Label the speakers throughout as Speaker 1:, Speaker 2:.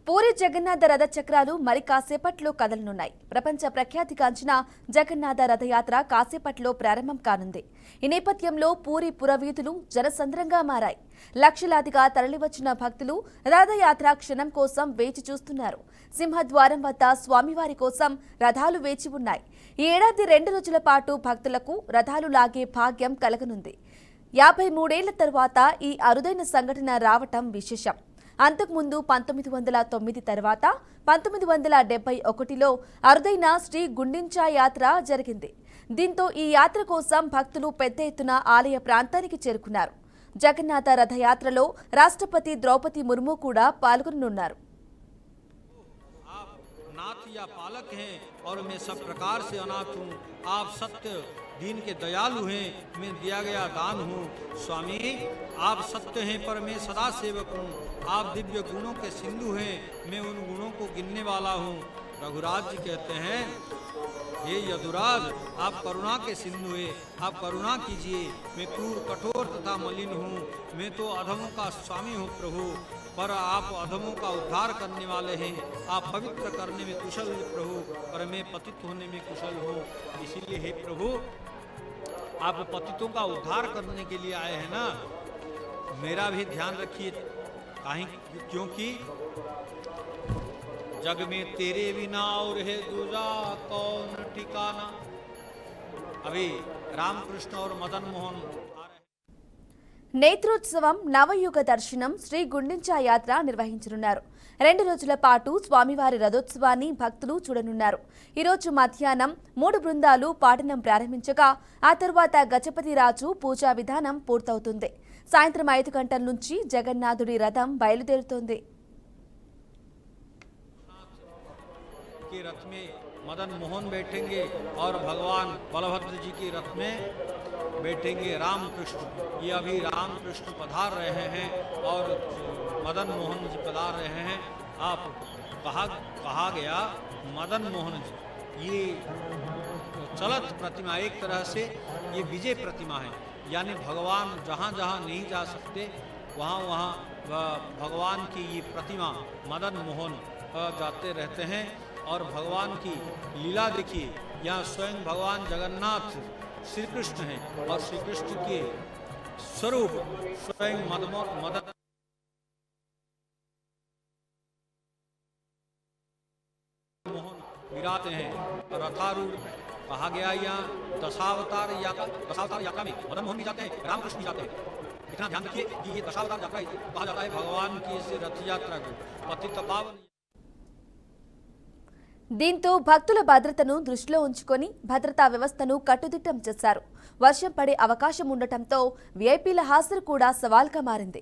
Speaker 1: పూరి జగన్నాథ రథ చక్రాలు మరి కాసేపట్లో కదలనున్నాయి. ప్రపంచ ప్రఖ్యాతిగాంచిన జగన్నాథ రథయాత్ర కాసేపట్లో ప్రారంభం కానుంది. ఈ నేపథ్యంలో పూరి పురవీధులు జనసంద్రంగా మారాయి. లక్షలాదిగా తరలివచ్చిన భక్తులు రథయాత్ర క్షణం కోసం వేచి చూస్తున్నారు. సింహద్వారం వద్ద స్వామివారి కోసం రథాలు వేచి ఉన్నాయి. ఈ ఏడాది 2 రోజుల పాటు భక్తులకు రథాలు లాగే భాగ్యం కలగనుంది. 53 ఏళ్ల తరువాత ఈ అరుదైన సంఘటన రావటం విశేషం. అంతకుముందు 1909 తర్వాత 1971లో అరుదైన శ్రీ గుండించా యాత్ర జరిగింది. దీంతో ఈ యాత్ర కోసం భక్తులు పెద్ద ఎత్తున ఆలయ ప్రాంతానికి చేరుకున్నారు. జగన్నాథ రథయాత్రలో రాష్ట్రపతి ద్రౌపది ముర్ము కూడా పాల్గొననున్నారు.
Speaker 2: नाथ या पालक हैं और मैं सब प्रकार से अनाथ हूँ। आप सत्य दीन के दयालु हैं, मैं दिया गया दान हूँ। स्वामी आप सत्य हैं पर मैं सदा सेवक हूँ। आप दिव्य गुणों के सिंधु हैं, मैं उन गुणों को गिनने वाला हूँ। रघुराज जी कहते हैं, हे यदुराज आप करुणा के सिंधु हैं, आप करुणा कीजिए। मैं क्रूर कठोर तथा मलिन हूँ, मैं तो अधमों का स्वामी हूँ प्रभु, पर आप अधमों का उद्धार करने वाले हैं। आप पवित्र करने में कुशल हैं प्रभु, पर मैं पतित होने में कुशल हूँ। इसीलिए हे प्रभु आप पतितों का उद्धार करने के लिए आए हैं ना, मेरा भी ध्यान रखिए। क्योंकि जग में तेरे बिना और है दूजा कौन ठिकाना। अभी रामकृष्ण और मदन मोहन
Speaker 1: నేత్రోత్సవం, నవయుగ దర్శనం, శ్రీ గుండించా యాత్ర నిర్వహించనున్నారు. 2 రోజుల పాటు స్వామివారి రథోత్సవాన్ని భక్తులు చూడనున్నారు. ఈ రోజు మధ్యాహ్నం 3 బృందాలు పాఠనం ప్రారంభించగా ఆ తరువాత గజపతి రాజు పూజా విధానం పూర్తవుతుంది. సాయంత్రం 5 గంటల నుంచి జగన్నాథుడి రథం బయలుదేరుతోంది.
Speaker 2: रथ में मदन मोहन बैठेंगे और भगवान बलभद्र जी के रथ में बैठेंगे रामकृष्ण। ये अभी रामकृष्ण पधार रहे हैं और मदन मोहन जी पधार रहे हैं। आप कहा गया मदन मोहन जी ये चलत प्रतिमा, एक तरह से ये विजय प्रतिमा है। यानी भगवान जहाँ जहाँ नहीं जा सकते वहाँ वहाँ भगवान की ये प्रतिमा मदन मोहन जाते रहते हैं। और भगवान की लीला देखिए, यहाँ स्वयं भगवान जगन्नाथ श्री कृष्ण हैं और श्री कृष्ण के स्वरूप स्वयं मदन मोहन विराते हैं। रथारूढ़ कहा गया, यहाँ दशावतार यात्रा में मदन मोहन भी जाते हैं, रामकृष्ण भी जाते हैं। इतना ध्यान रखिए कि ये दशावतार यात्रा कहा जाता है भगवान की इस रथ यात्रा को पतित पावन।
Speaker 1: దీంతో భక్తుల భద్రతను దృష్టిలో ఉంచుకొని భద్రతా వ్యవస్థను కట్టుదిట్టం చేశారు. వర్షం పడే అవకాశం ఉండటంతో వీఐపీల హాజరు కూడా సవాల్గా మారింది.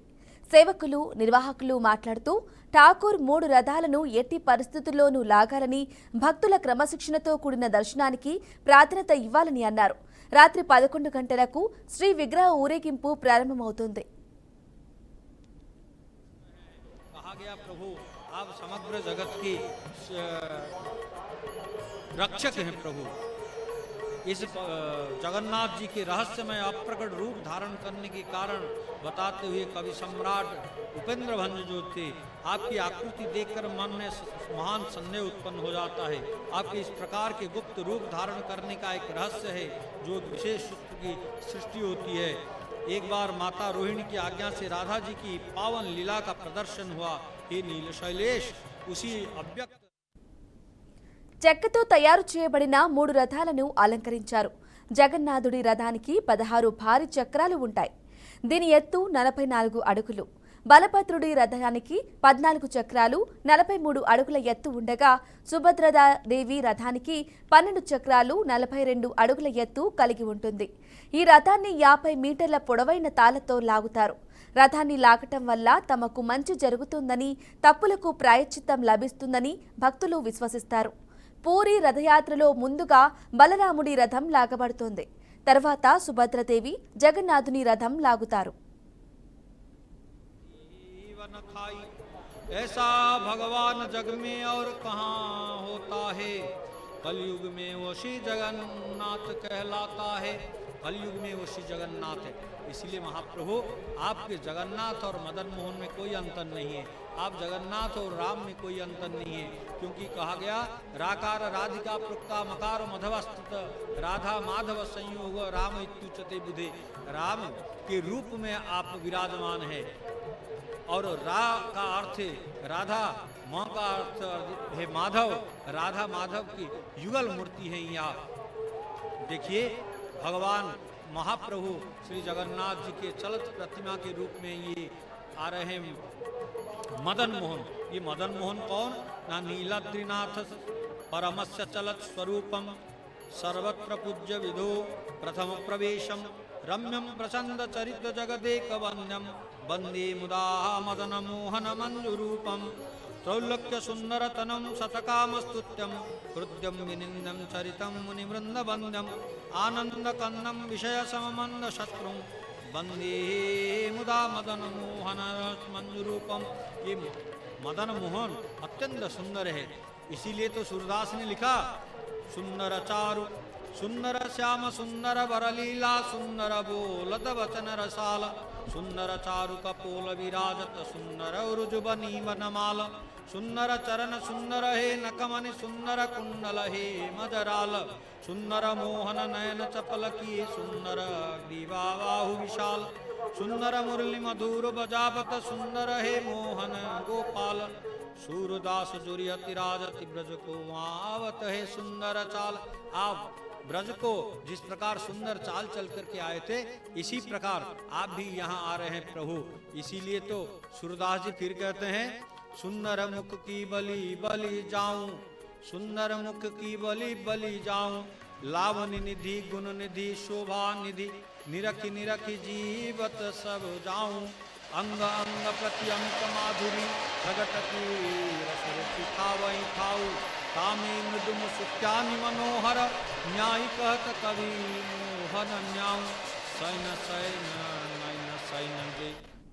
Speaker 1: సేవకులు, నిర్వాహకులు మాట్లాడుతూ ఠాకూర్ 3 రథాలను ఎట్టి పరిస్థితుల్లోనూ లాగాలని, భక్తుల క్రమశిక్షణతో కూడిన దర్శనానికి ప్రాధాన్యత ఇవ్వాలని అన్నారు. రాత్రి 11 గంటలకు శ్రీ విగ్రహ ఊరేగింపు ప్రారంభమవుతుంది.
Speaker 2: आप समग्र जगत के रक्षक हैं प्रभु। इस जगन्नाथ जी के रहस्यमय अप्रकट रूप धारण करने के कारण बताते हुए कवि सम्राट उपेंद्र भंज जो थे, आपकी आकृति देखकर मन में महान संदेह उत्पन्न हो जाता है। आपके इस प्रकार के गुप्त रूप धारण करने का एक रहस्य है जो विशेष की सृष्टि होती है। एक बार माता रोहिणी की आज्ञा से राधा जी की पावन लीला का प्रदर्शन हुआ। हे नील शैलेश उसी अव्यक्त
Speaker 1: చెక్కతో తయారు చేయబడిన 3 రథాలను అలంకరించారు. జగన్నాథుడి రథానికి 16 భారీ చక్రాలు ఉంటాయి. దీని ఎత్తు 44 అడుగులు. బలభద్రుడి రథానికి 14 చక్రాలు 43 అడుగుల ఎత్తు ఉండగా సుభద్రదేవి రథానికి 12 చక్రాలు 42 అడుగుల ఎత్తు కలిగి ఉంటుంది. ఈ రథాన్ని 50 మీటర్ల పొడవైన తాళ్లతో లాగుతారు. రథాన్ని లాగటం వల్ల తమకు మంచి జరుగుతుందని, తప్పులకు ప్రాయశ్చిత్తం లభిస్తుందని భక్తులు విశ్వసిస్తారు. పూరి రథయాత్రలో ముందుగా బలరాముడి రథం లాగబడుతోంది. తర్వాత సుభద్రదేవి, జగన్నాథుని రథం లాగుతారు.
Speaker 2: ऐसा भगवान जग में और कहाँ होता है, कलयुग में वो श्री जगन्नाथ कहलाता है। कलयुग में वो श्री जगन्नाथ है। इसलिए महाप्रभु आपके जगन्नाथ और मदन मोहन में कोई अंतर नहीं है, आप जगन्नाथ और राम में कोई अंतर नहीं है, क्योंकि कहा गया राकार राधिका प्रोक्ता मकार मधवस्तुत राधा माधव संयोग राम इत्युच्यते बुधे। राम के रूप में आप विराजमान है और रा का अर्थ है राधा, माँ का अर्थ है माधव, राधा माधव की युगल मूर्ति है। यहाँ देखिए भगवान महाप्रभु श्री जगन्नाथ जी के चलत प्रतिमा के रूप में ये आ रहे हैं मदन मोहन। ये मदन मोहन कौन ना नीलाद्रिनाथ परमस्य चलत स्वरूपम सर्वत्र पूज्य विधो प्रथम प्रवेशम रम्यम प्रचंड चरित्र जगदेक वन्यम वंदे मुदा मदन मोहन मंजुरूपम त्रौलोक्य सुंदरतनम शतकामस्तुत्यम हृद्यम विनिंदम चरितम मुनिवृंद वंद्यम आनंद कन्नम विषय सममंद शत्रुम वंदे मुदा मदन मोहन मंजुरूपम। ये मदन मोहन अत्यंत सुंदर है, इसीलिए तो सूरदास ने लिखा सुंदर चारु सुंदर श्याम सुंदर वरलीला सुंदर बोलत वचन रसाल सुंदर चारु कपोल विराजत सुंदर उरुजुबनी वनमाल सुंदर चरण सुंदर हे नकमनि सुंदर कुंडल हे मजराल सुंदर मोहन नयन चपल किए सुंदर ग्रीवा बाहु विशाल सुंदर मुरली मधुर बजावत सुंदर हे मोहन गोपाल सूरदास जुरियति राजति ब्रज को आवत है सुंदर चाल। आप ब्रज को जिस प्रकार सुंदर चाल चल करके आए थे, इसी प्रकार आप भी यहाँ आ रहे हैं प्रभु। इसीलिए तो सूरदास जी फिर कहते हैं सुंदर मुख की बलि बलि जाऊं सुंदर मुख की बलि बलि जाऊं लावण्य निधि गुण निधि शोभा निधि निरखी निरखी जीवत सब जाऊं अंग अंग प्रति अंक माधुरी प्रगट की रस रुचि खावई खाऊ कामी मृदुम सुत्यानि मनोहर न्याय कहत कवि मोहन न्याऊ सैन सैन नैन सैन जे